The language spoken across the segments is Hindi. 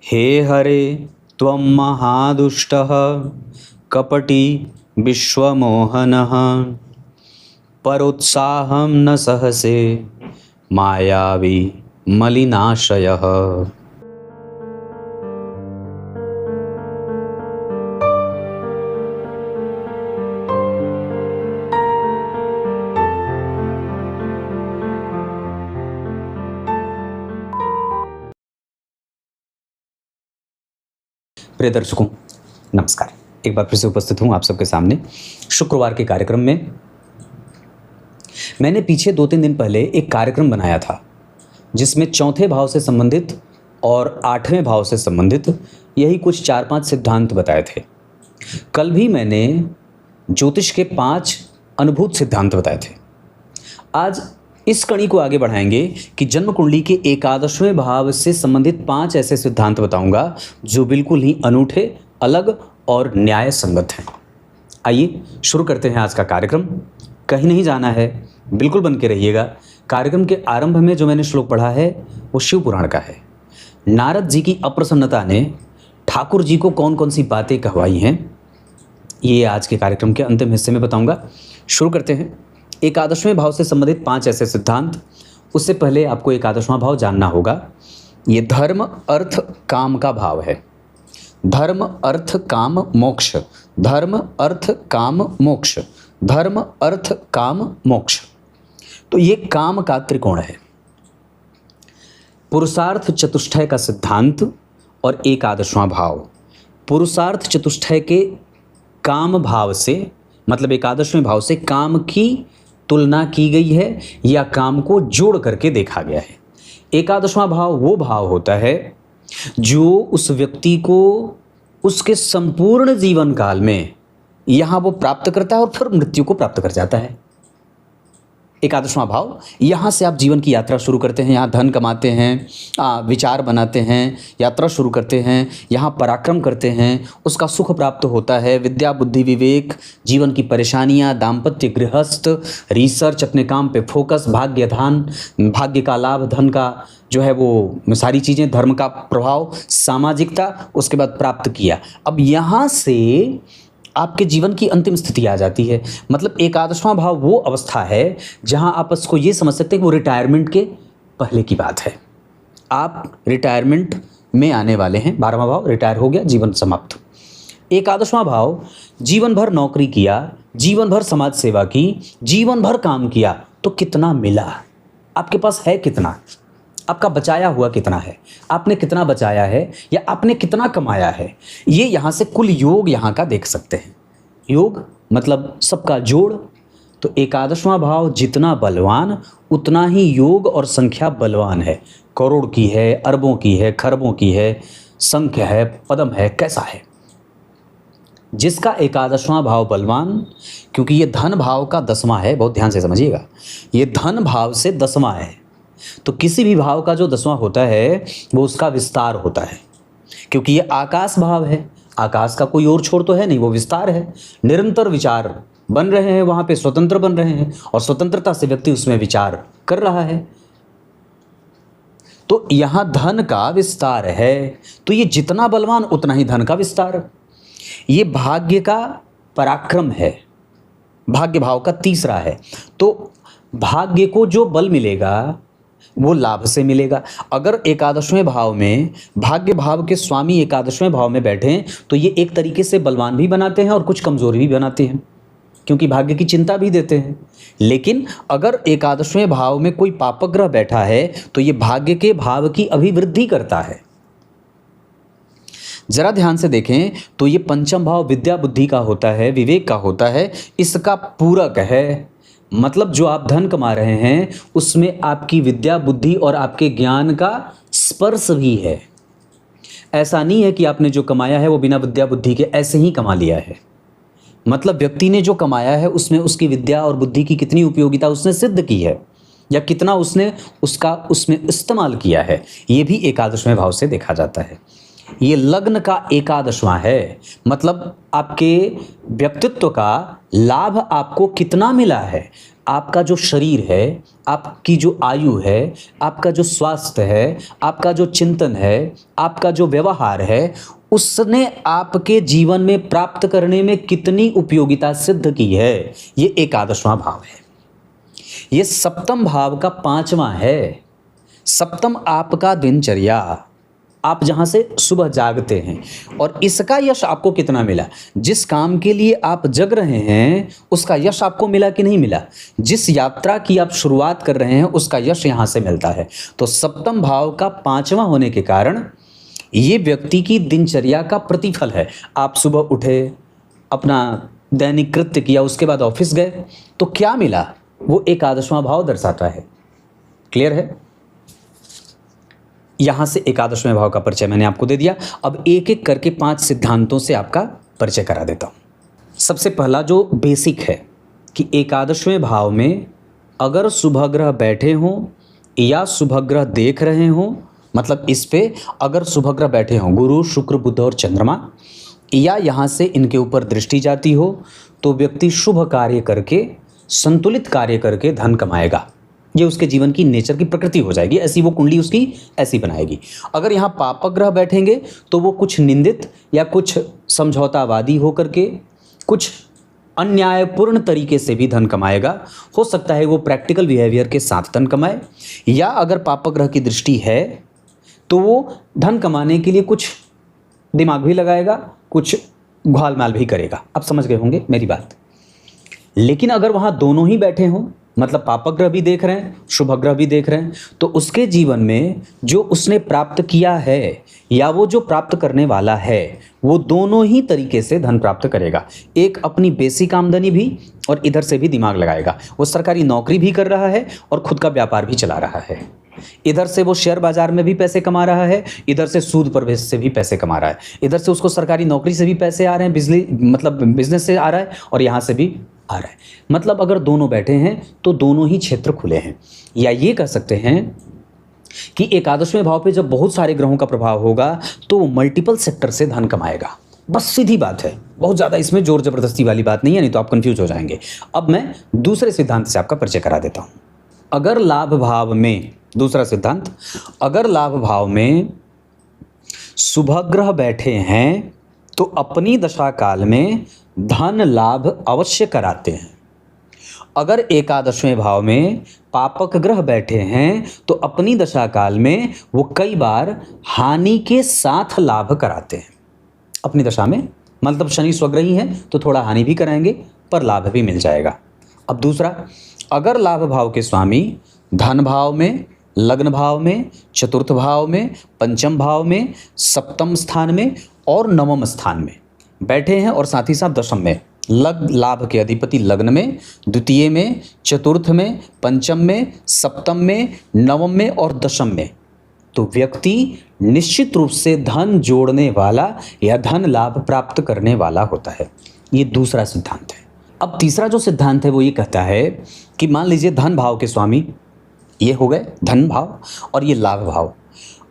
हे हरे त्वं महादुष्टः कपटी विश्वमोहनः परोत्साहं न सहसे मायावी मलिनाशयः। प्रिय दर्शकों नमस्कार। एक बार फिर से उपस्थित हूँ आप सबके सामने शुक्रवार के कार्यक्रम में। मैंने पीछे 2-3 दिन पहले एक कार्यक्रम बनाया था जिसमें चौथे भाव से संबंधित और 8वें भाव से संबंधित यही कुछ 4-5 सिद्धांत बताए थे। कल भी मैंने ज्योतिष के 5 अनुभूत सिद्धांत बताए थे। आज इस कड़ी को आगे बढ़ाएंगे कि जन्म कुंडली के 11वें भाव से संबंधित 5 ऐसे सिद्धांत बताऊंगा जो बिल्कुल ही अनूठे, अलग और न्याय संगत हैं। आइए शुरू करते हैं आज का कार्यक्रम। कहीं नहीं जाना है, बिल्कुल बन के रहिएगा। कार्यक्रम के आरंभ में जो मैंने श्लोक पढ़ा है वो शिव पुराण का है। नारद जी की अप्रसन्नता ने ठाकुर जी को कौन कौन सी बातें कहवाई हैं, ये आज के कार्यक्रम के अंतिम हिस्से में बताऊंगा। शुरू करते हैं। 11वें भाव से संबंधित 5 ऐसे सिद्धांत। उससे पहले आपको 11वां भाव जानना होगा। ये धर्म अर्थ काम का भाव है। धर्म अर्थ काम मोक्ष, धर्म अर्थ काम मोक्ष, धर्म अर्थ काम मोक्ष। तो ये काम का त्रिकोण है। पुरुषार्थ चतुष्टय का सिद्धांत और 11वां भाव। पुरुषार्थ चतुष्टय के काम भाव से मतलब 11वें भाव से काम की तुलना की गई है या काम को जोड़ करके देखा गया है। 11वां भाव वो भाव होता है जो उस व्यक्ति को उसके संपूर्ण जीवन काल में यहाँ वो प्राप्त करता है और फिर मृत्यु को प्राप्त कर जाता है। 11वां भाव, यहाँ से आप जीवन की यात्रा शुरू करते हैं, यहाँ धन कमाते हैं, विचार बनाते हैं, यात्रा शुरू करते हैं, यहाँ पराक्रम करते हैं, उसका सुख प्राप्त होता है, विद्या बुद्धि विवेक, जीवन की परेशानियाँ, दाम्पत्य गृहस्थ, रिसर्च, अपने काम पे फोकस, भाग्य धन, भाग्य का लाभ, धन का जो है वो सारी चीज़ें, धर्म का प्रभाव, सामाजिकता, उसके बाद प्राप्त किया। अब यहाँ से आपके जीवन की अंतिम स्थिति आ जाती है। मतलब 11वां भाव वो अवस्था है जहां आप इसको ये समझ सकते हैं कि वो रिटायरमेंट के पहले की बात है। आप रिटायरमेंट में आने वाले हैं। 12वां भाव रिटायर हो गया, जीवन समाप्त। 11वां भाव जीवन भर नौकरी किया, जीवन भर समाज सेवा की, जीवन भर काम किया, तो कितना मिला, आपके पास है कितना, आपका बचाया हुआ कितना है, आपने कितना बचाया है या आपने कितना कमाया है, ये यहाँ से कुल योग यहाँ का देख सकते हैं। योग मतलब सबका जोड़। तो 11वां भाव जितना बलवान उतना ही योग और संख्या बलवान है। करोड़ की है, अरबों की है, खरबों की है, संख्य है, पदम है, कैसा है। जिसका 11वां भाव बलवान, क्योंकि ये धन भाव का 10वां है, बहुत ध्यान से समझिएगा, ये धन भाव से 10वां है। तो किसी भी भाव का जो 10वां होता है वो उसका विस्तार होता है, क्योंकि ये आकाश भाव है। आकाश का कोई और छोर तो है नहीं, वो विस्तार है। निरंतर विचार बन रहे हैं, वहाँ पे स्वतंत्र बन रहे हैं और स्वतंत्रता से व्यक्ति उसमें विचार कर रहा है। तो यहाँ धन का विस्तार है, तो ये जितना बलवान उतना ही धन का विस्तार। ये भाग्य का पराक्रम है, भाग्य भाव का 3रा है। तो भाग्य को जो बल मिलेगा वो लाभ से मिलेगा। अगर 11वें भाव में भाग्य भाव के स्वामी 11वें भाव में बैठे तो ये एक तरीके से बलवान भी बनाते हैं और कुछ कमजोरी भी बनाते हैं, क्योंकि भाग्य की चिंता भी देते हैं। लेकिन अगर 11वें भाव में कोई पापक ग्रह बैठा है तो ये भाग्य के भाव की अभिवृद्धि करता है। जरा ध्यान से देखें तो ये 5म भाव विद्या बुद्धि का होता है, विवेक का होता है, इसका पूरक है। मतलब जो आप धन कमा रहे हैं उसमें आपकी विद्या बुद्धि और आपके ज्ञान का स्पर्श भी है। ऐसा नहीं है कि आपने जो कमाया है वो बिना विद्या बुद्धि के ऐसे ही कमा लिया है। मतलब व्यक्ति ने जो कमाया है उसमें उसकी विद्या और बुद्धि की कितनी उपयोगिता उसने सिद्ध की है या कितना उसने उसमें इस्तेमाल किया है, ये भी 11वें भाव से देखा जाता है। ये लग्न का 11वां है, मतलब आपके व्यक्तित्व का लाभ आपको कितना मिला है, आपका जो शरीर है, आपकी जो आयु है, आपका जो स्वास्थ्य है, आपका जो चिंतन है, आपका जो व्यवहार है, उसने आपके जीवन में प्राप्त करने में कितनी उपयोगिता सिद्ध की है, ये एकादशवां भाव है। ये सप्तम भाव का 5वां है। सप्तम आपका दिनचर्या, आप जहाँ से सुबह जागते हैं, और इसका यश आपको कितना मिला। जिस काम के लिए आप जग रहे हैं उसका यश आपको मिला कि नहीं मिला। जिस यात्रा की आप शुरुआत कर रहे हैं उसका यश यहाँ से मिलता है। तो सप्तम भाव का 5वां होने के कारण ये व्यक्ति की दिनचर्या का प्रतिफल है। आप सुबह उठे, अपना दैनिक कृत्य किया, उसके बाद ऑफिस गए, तो क्या मिला, वो एकादशवां भाव दर्शाता है। क्लियर है। यहां से एकादशवें भाव का परिचय मैंने आपको दे दिया। अब एक एक करके 5 सिद्धांतों से आपका परिचय करा देता हूं। सबसे पहला जो बेसिक है कि एकादशवें भाव में अगर शुभग्रह बैठे हों या शुभग्रह देख रहे हों, मतलब इस पे अगर शुभग्रह बैठे हों, गुरु, शुक्र, बुध और चंद्रमा, या यहाँ से इनके ऊपर दृष्टि जाती हो, तो व्यक्ति शुभ कार्य करके, संतुलित कार्य करके धन कमाएगा। ये उसके जीवन की नेचर की प्रकृति हो जाएगी, ऐसी वो कुंडली उसकी ऐसी बनाएगी। अगर यहाँ पापक ग्रह बैठेंगे तो वो कुछ निंदित या कुछ समझौतावादी होकर के, कुछ अन्यायपूर्ण तरीके से भी धन कमाएगा। हो सकता है वो प्रैक्टिकल बिहेवियर के साथ धन कमाए, या अगर पापक ग्रह की दृष्टि है तो वो धन कमाने के लिए कुछ दिमाग भी लगाएगा, कुछ घालमाल भी करेगा। अब समझ गए होंगे मेरी बात। लेकिन अगर वहाँ दोनों ही बैठे हों, मतलब पापक ग्रह भी देख रहे हैं, शुभ ग्रह भी देख रहे हैं, तो उसके जीवन में जो उसने प्राप्त किया है या वो जो प्राप्त करने वाला है, वो दोनों ही तरीके से धन प्राप्त करेगा। एक अपनी बेसिक आमदनी भी, और इधर से भी दिमाग लगाएगा। वो सरकारी नौकरी भी कर रहा है और खुद का व्यापार भी चला रहा है। इधर से वो शेयर बाजार में भी पैसे कमा रहा है, इधर से सूद परवेश से भी पैसे कमा रहा है, इधर से उसको सरकारी नौकरी से भी पैसे आ रहे हैं, बिजली मतलब बिजनेस से आ रहा है, और यहाँ से भी आ रहा है। मतलब अगर दोनों बैठे हैं तो दोनों ही क्षेत्र खुले हैं। या ये कह सकते हैं कि एकादशवें भाव पे जब बहुत सारे ग्रहों का प्रभाव होगा तो वो मल्टीपल सेक्टर से धन कमाएगा। बस सीधी बात है, बहुत ज़्यादा इसमें जोर जबरदस्ती वाली बात नहीं है, नहीं तो आप कंफ्यूज हो जाएंगे। अब मैं दूसरे सिद्धांत से आपका परिचय करा देता हूँ। अगर लाभ भाव में, दूसरा सिद्धांत, अगर लाभ भाव में शुभग्रह बैठे हैं तो अपनी दशा काल में धन लाभ अवश्य कराते हैं। अगर एकादशवें भाव में पापक ग्रह बैठे हैं तो अपनी दशा काल में वो कई बार हानि के साथ लाभ कराते हैं अपनी दशा में। मतलब शनि स्वग्रही हैं तो थोड़ा हानि भी कराएंगे पर लाभ भी मिल जाएगा। अब दूसरा, अगर लाभ भाव के स्वामी धन भाव में, लग्न भाव में, चतुर्थ भाव में, पंचम भाव में, सप्तम स्थान में और नवम स्थान में बैठे हैं और साथ ही साथ दशम में, लाभ के अधिपति लग्न में, द्वितीय में, चतुर्थ में, पंचम में, सप्तम में, नवम में और दशम में, तो व्यक्ति निश्चित रूप से धन जोड़ने वाला या धन लाभ प्राप्त करने वाला होता है। ये दूसरा सिद्धांत है। अब तीसरा जो सिद्धांत है वो ये कहता है कि मान लीजिए धन भाव के स्वामी, ये हो गए धन भाव और ये लाभ भाव।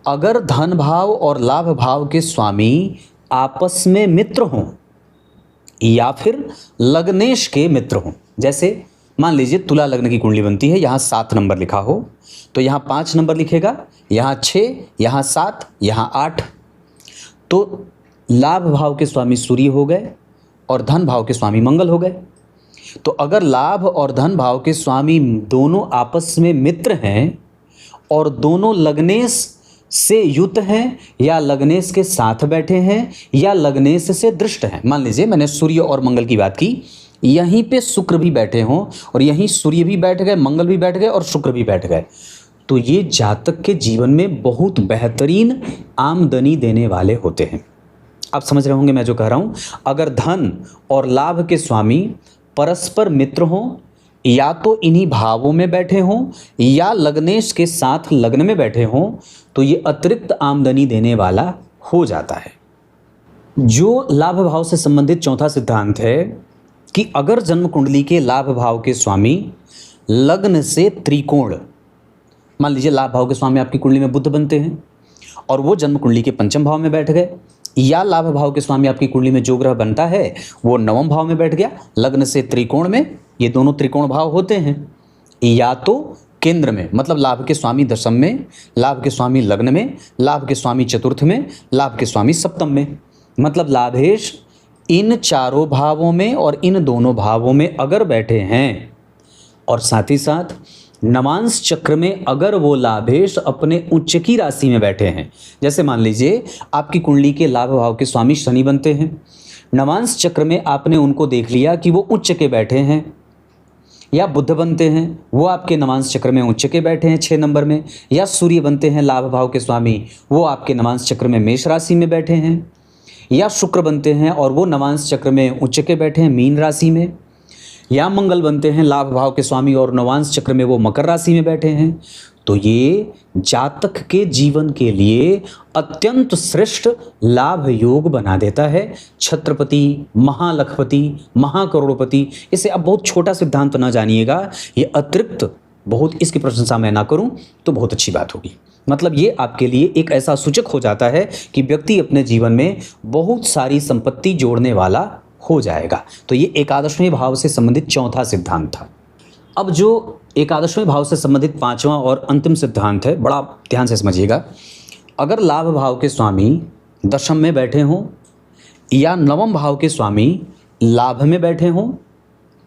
अगर धन भाव और लाभ भाव के स्वामी आपस में मित्र हों या फिर लग्नेश के मित्र हों, जैसे मान लीजिए तुला लग्न की कुंडली बनती है, यहाँ 7 नंबर लिखा हो तो यहाँ 5 नंबर लिखेगा, यहाँ 6, यहाँ 7, यहाँ 8, तो लाभ भाव के स्वामी सूर्य हो गए और धन भाव के स्वामी मंगल हो गए। तो अगर लाभ और धन भाव के स्वामी दोनों आपस में मित्र हैं और दोनों लग्नेश से युत हैं या लग्नेश के साथ बैठे हैं या लग्नेश से दृष्ट हैं, मान लीजिए मैंने सूर्य और मंगल की बात की, यहीं पे शुक्र भी बैठे हों और यहीं सूर्य भी बैठ गए, मंगल भी बैठ गए और शुक्र भी बैठ गए, तो ये जातक के जीवन में बहुत बेहतरीन आमदनी देने वाले होते हैं। आप समझ रहे होंगे मैं जो कह रहा हूँ। अगर धन और लाभ के स्वामी परस्पर मित्र हों या तो इन्हीं भावों में बैठे हों या लग्नेश के साथ लग्न में बैठे हों तो ये अतिरिक्त आमदनी देने वाला हो जाता है। जो लाभ भाव से संबंधित चौथा सिद्धांत है कि अगर जन्म कुंडली के लाभ भाव के स्वामी लग्न से त्रिकोण, मान लीजिए लाभ भाव के स्वामी आपकी कुंडली में बुध बनते हैं और वो जन्म कुंडली के पंचम भाव में बैठ गए या लाभ भाव के स्वामी आपकी कुंडली में जो ग्रह बनता है वो नवम भाव में बैठ गया लग्न से त्रिकोण में, ये दोनों त्रिकोण भाव होते हैं, या तो केंद्र में मतलब लाभ के स्वामी दशम में, लाभ के स्वामी लग्न में, लाभ के स्वामी चतुर्थ में, लाभ के स्वामी सप्तम में, मतलब लाभेश इन चारों भावों में और इन दोनों भावों में अगर बैठे हैं और साथ ही साथ नवांश चक्र में अगर वो लाभेश अपने उच्च की राशि में बैठे हैं, जैसे मान लीजिए आपकी कुंडली के लाभ भाव के स्वामी शनि बनते हैं, नवांश चक्र में आपने उनको देख लिया कि वो उच्च के बैठे हैं, या बुध बनते हैं वो आपके नवांश चक्र में उच्च के बैठे हैं 6 नंबर में, या सूर्य बनते हैं लाभ भाव के स्वामी वो आपके नवांश चक्र में मेष राशि में बैठे हैं, या शुक्र बनते हैं और वो नवांश चक्र में उच्च के बैठे हैं मीन राशि में, या मंगल बनते हैं लाभ भाव के स्वामी और नवांश चक्र में वो मकर राशि में बैठे हैं, तो ये जातक के जीवन के लिए अत्यंत श्रेष्ठ लाभ योग बना देता है। छत्रपति, महालखपति, महाकरोड़पति, इसे अब बहुत छोटा सिद्धांत ना जानिएगा, ये अतिरिक्त बहुत इसकी प्रशंसा मैं ना करूं तो बहुत अच्छी बात होगी। मतलब ये आपके लिए एक ऐसा सूचक हो जाता है कि व्यक्ति अपने जीवन में बहुत सारी संपत्ति जोड़ने वाला हो जाएगा। तो ये एकादशवें भाव से संबंधित चौथा सिद्धांत था। अब जो एकादशवें भाव से संबंधित पांचवा और अंतिम सिद्धांत है, बड़ा ध्यान से समझिएगा। अगर लाभ भाव के स्वामी दशम में बैठे हों या नवम भाव के स्वामी लाभ में बैठे हों,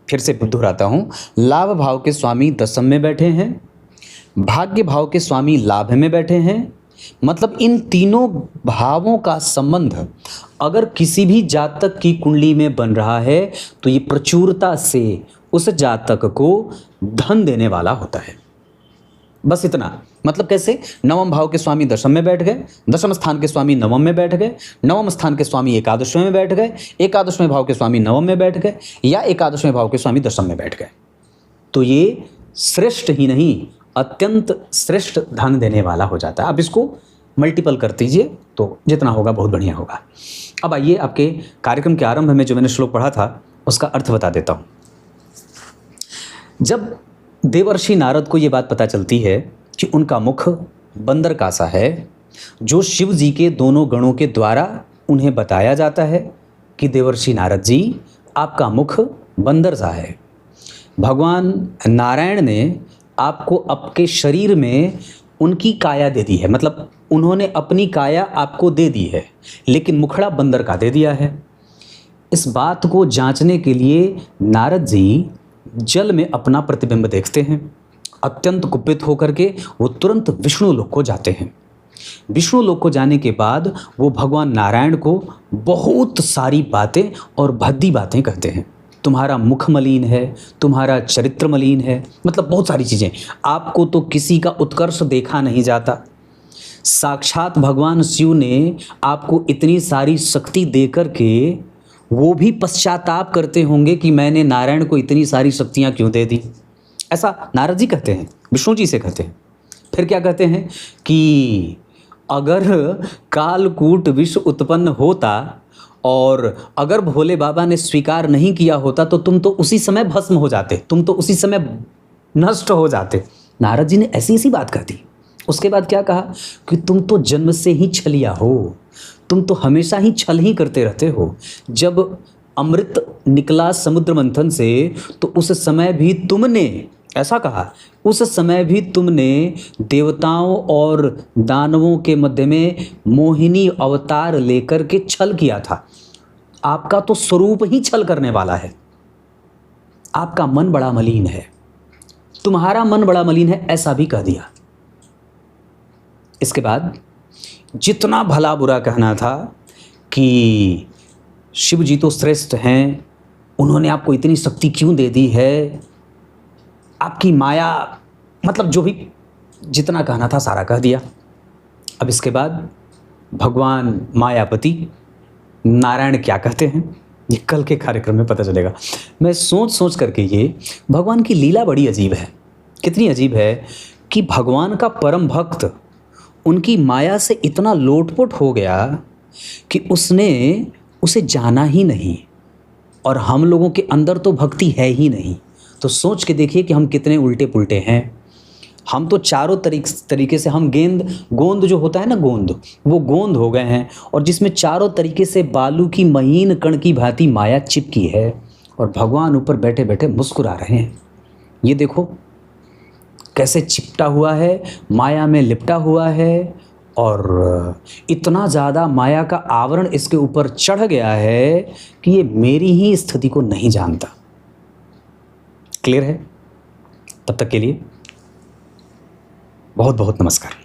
फिर से दोहराता हूँ, लाभ भाव के स्वामी दशम में बैठे हैं, भाग्य भाव के स्वामी लाभ में बैठे हैं, मतलब इन तीनों भावों का संबंध अगर किसी भी जातक की कुंडली में बन रहा है तो ये प्रचुरता से उस जातक को धन देने वाला होता है। बस इतना। मतलब कैसे? नवम भाव के स्वामी दशम में बैठ गए, दशम स्थान के स्वामी नवम में बैठ गए, नवम स्थान के स्वामी एकादशवें में बैठ गए, एकादशवें भाव के स्वामी नवम में बैठ गए, या एकादशवें भाव के स्वामी दशम में बैठ गए, तो ये श्रेष्ठ ही नहीं अत्यंत श्रेष्ठ धन देने वाला हो जाता है। आप इसको मल्टीपल कर दीजिए तो जितना होगा बहुत बढ़िया होगा। अब आइए आपके कार्यक्रम के आरंभ में जो मैंने श्लोक पढ़ा था उसका अर्थ बता देता हूँ। जब देवर्षि नारद को ये बात पता चलती है कि उनका मुख बंदर का सा है, जो शिव जी के दोनों गणों के द्वारा उन्हें बताया जाता है कि देवर्षि नारद जी आपका मुख बंदर सा है। भगवान नारायण ने आपको आपके शरीर में उनकी काया दे दी है, मतलब उन्होंने अपनी काया आपको दे दी है, लेकिन मुखड़ा बंदर का दे दिया है। इस बात को जांचने के लिए नारद जी जल में अपना प्रतिबिंब देखते हैं। अत्यंत कुपित होकर के वो तुरंत विष्णु लोक को जाते हैं। विष्णु लोक को जाने के बाद वो भगवान नारायण को बहुत सारी बातें और भद्दी बातें कहते हैं। तुम्हारा मुख मलिन है, तुम्हारा चरित्र मलिन है, मतलब बहुत सारी चीज़ें। आपको तो किसी का उत्कर्ष देखा नहीं जाता। साक्षात भगवान शिव ने आपको इतनी सारी शक्ति देकर के वो भी पश्चाताप करते होंगे कि मैंने नारायण को इतनी सारी शक्तियाँ क्यों दे दी। ऐसा नारद जी कहते हैं, विष्णु जी से कहते हैं। फिर क्या कहते हैं कि अगर कालकूट विष उत्पन्न होता और अगर भोले बाबा ने स्वीकार नहीं किया होता तो तुम तो उसी समय भस्म हो जाते, तुम तो उसी समय नष्ट हो जाते। नारद जी ने ऐसी ऐसी बात कह दी। उसके बाद क्या कहा कि तुम तो जन्म से ही छलिया हो, तुम तो हमेशा ही छल ही करते रहते हो। जब अमृत निकला समुद्र मंथन से तो उस समय भी तुमने, ऐसा कहा, उस समय भी तुमने देवताओं और दानवों के मध्य में मोहिनी अवतार लेकर के छल किया था। आपका तो स्वरूप ही छल करने वाला है। आपका मन बड़ा मलिन है, तुम्हारा मन बड़ा मलिन है, ऐसा भी कह दिया। इसके बाद जितना भला बुरा कहना था कि शिव जी तो श्रेष्ठ हैं, उन्होंने आपको इतनी शक्ति क्यों दे दी है, आपकी माया, मतलब जो भी जितना कहना था सारा कह दिया। अब इसके बाद भगवान मायापति नारायण क्या कहते हैं ये कल के कार्यक्रम में पता चलेगा। मैं सोच सोच करके ये भगवान की लीला बड़ी अजीब है। कितनी अजीब है कि भगवान का परम भक्त उनकी माया से इतना लोटपोट हो गया कि उसने उसे जाना ही नहीं, और हम लोगों के अंदर तो भक्ति है ही नहीं। तो सोच के देखिए कि हम कितने उल्टे पुल्टे हैं। हम तो चारों तरीके से हम गोंद जो होता है ना, गोंद, वो गोंद हो गए हैं, और जिसमें चारों तरीके से बालू की महीन कण की भांति माया चिपकी है, और भगवान ऊपर बैठे बैठे मुस्कुरा रहे हैं। ये देखो कैसे चिपटा हुआ है, माया में लिपटा हुआ है, और इतना ज़्यादा माया का आवरण इसके ऊपर चढ़ गया है कि ये मेरी ही स्थिति को नहीं जानता। क्लियर है? तब तक के लिए बहुत बहुत नमस्कार।